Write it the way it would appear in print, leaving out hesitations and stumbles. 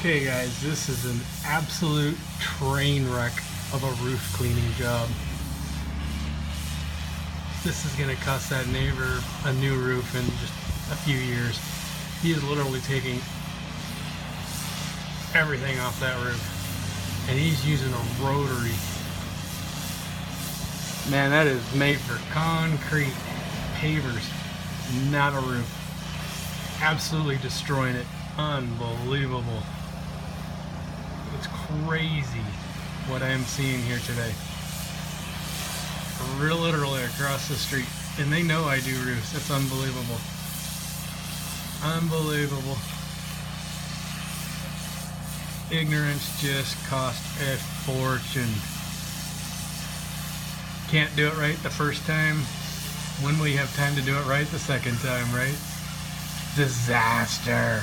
Okay guys, this is an absolute train wreck of a roof cleaning job. This is going to cost that neighbor a new roof in just a few years. He is literally taking everything off that roof, and he's using a rotary. Man, that is made for concrete pavers, not a roof. Absolutely destroying it. Unbelievable. It's crazy what I am seeing here today. Real literally across the street. And they know I do roofs. It's unbelievable. Unbelievable. Ignorance just cost a fortune. Can't do it right the first time. When will you have time to do it right the second time, right? Disaster.